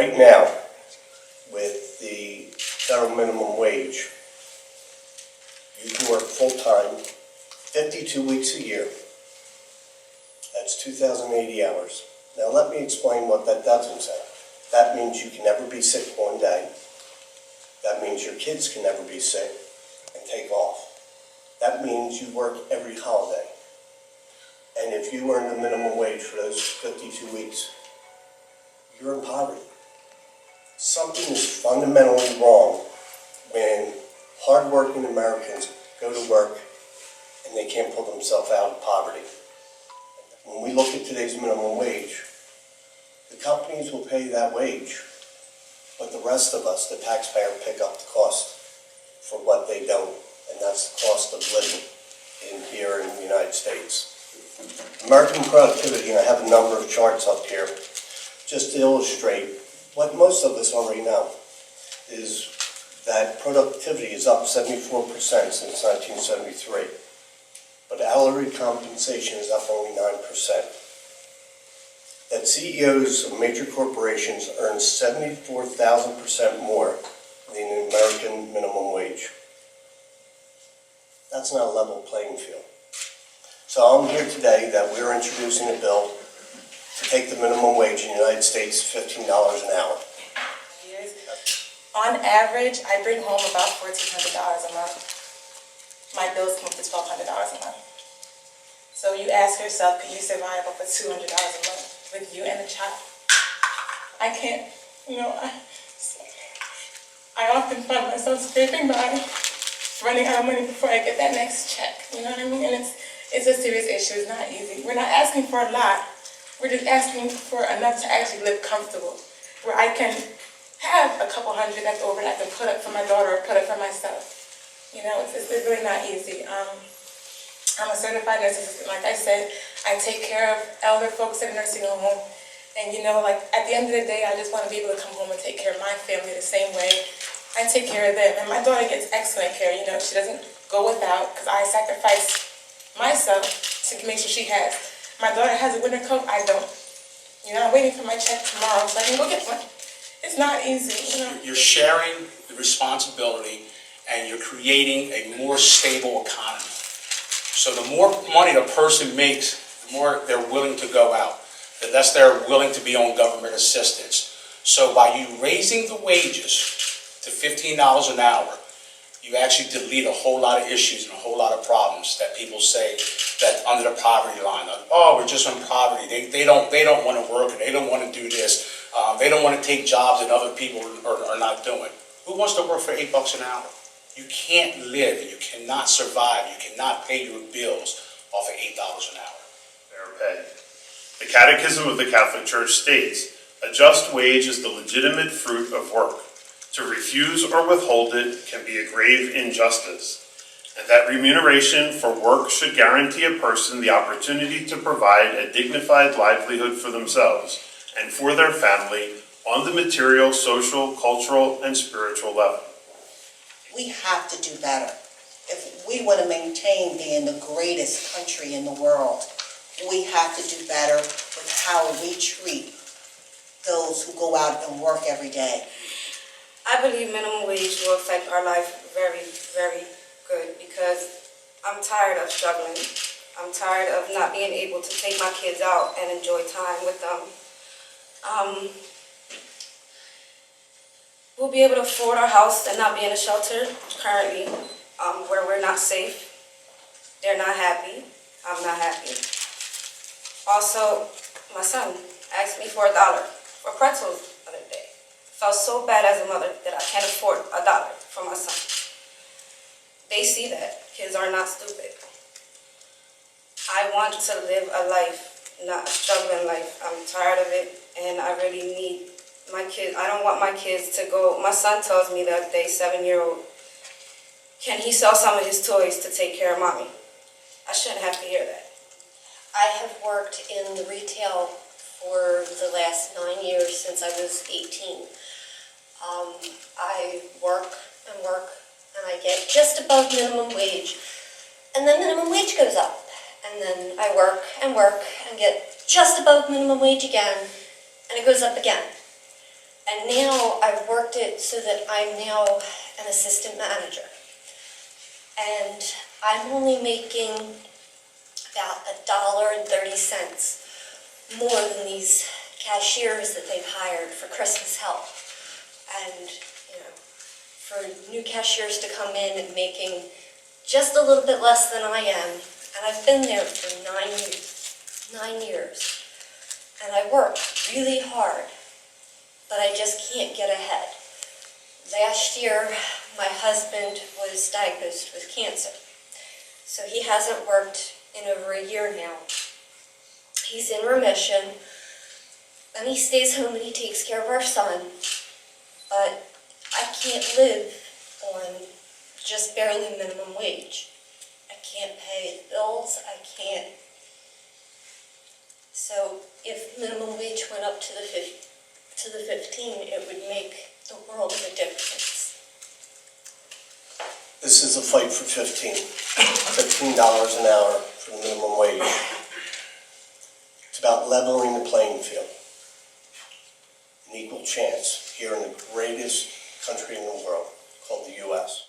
right now, with the federal minimum wage, you can work full-time, 52 weeks a year. That's 2,080 hours. Now let me explain what that doesn't say. That means you can never be sick one day. That means your kids can never be sick and take off. That means you work every holiday. And if you earn the minimum wage for those 52 weeks, you're in poverty. Something is fundamentally wrong when hardworking Americans go to work and they can't pull themselves out of poverty. When we look at today's minimum wage, the companies will pay that wage, but the rest of us, the taxpayer, pick up the cost for what they don't, and that's the cost of living here in the United States. American productivity, and I have a number of charts up here, just to illustrate what most of us already know, is that productivity is up 74% since 1973, but hourly compensation is up only 9%. That CEOs of major corporations earn 74,000% more than the American minimum wage. That's not a level playing field. So I'm here today that we're introducing a bill to take the minimum wage in the United States to $15 an hour. On average, I bring home about $1,400 a month. My bills come up to $1,200 a month. So you ask yourself, can you survive off of $200 a month with you and a child? I can't, I often find myself scraping by, running out of money before I get that next check. You know what I mean? And it's a serious issue. It's not easy. We're not asking for a lot. We're just asking for enough to actually live comfortable, where I can have a couple hundred left over and I can put up for my daughter or put up for myself. It's really not easy. I'm a certified nurse assistant. Like I said, I take care of elder folks in a nursing home. And at the end of the day, I just want to be able to come home and take care of my family the same way I take care of them. And my daughter gets excellent care. She doesn't go without because I sacrifice myself to make sure she has. My daughter has a winter coat, I don't. I'm waiting for my check tomorrow so I can go get one. It's not easy, You're sharing the responsibility and you're creating a more stable economy. So the more money a person makes, the more they're willing to go out, the less they're willing to be on government assistance. So by you raising the wages to $15 an hour, you actually delete a whole lot of issues and a whole lot of problems that people say that under the poverty line. Oh, we're just in poverty. They don't want to work and they don't want to do this. They don't want to take jobs that other people are not doing. Who wants to work for $8 an hour? You can't live, you cannot survive, you cannot pay your bills off of $8 an hour. Fair pay. The Catechism of the Catholic Church states, "A just wage is the legitimate fruit of work. To refuse or withhold it can be a grave injustice, and that remuneration for work should guarantee a person the opportunity to provide a dignified livelihood for themselves and for their family on the material, social, cultural, and spiritual level." We have to do better. If we want to maintain being the greatest country in the world, we have to do better with how we treat those who go out and work every day. I believe minimum wage will affect our life very, very good because I'm tired of struggling. I'm tired of not being able to take my kids out and enjoy time with them. We'll be able to afford our house and not be in a shelter currently where we're not safe. They're not happy. I'm not happy. Also, my son asked me for $1 for pretzels the other day. Felt so bad as a mother that I can't afford $1 for my son. They see that. Kids are not stupid. I want to live a life, not a struggling life. I'm tired of it, and I really need my kids. I don't want my kids to go. My son tells me that they 7-year-old, can he sell some of his toys to take care of mommy? I shouldn't have to hear that. I have worked in the retail for the last 9 years since I was 18. I work and work and I get just above minimum wage, and then minimum wage goes up, and then I work and get just above minimum wage again, and it goes up again. And And now I've worked it so that I'm now an assistant manager. And I'm only making about $1.30 more than these cashiers that they've hired for Christmas help. And, you know, for new cashiers to come in and making just a little bit less than I am, and I've been there for 9 years. And I work really hard, but I just can't get ahead. Last year, my husband was diagnosed with cancer, so he hasn't worked in over a year now. He's in remission, and he stays home and he takes care of our son, but I can't live on just barely minimum wage. I can't pay the bills, I can't. So if minimum wage went up to the 15, it would make the world of a difference. This is a fight for $15 an hour for the minimum wage. It's about leveling the playing field. An equal chance here in the greatest country in the world, called the U.S.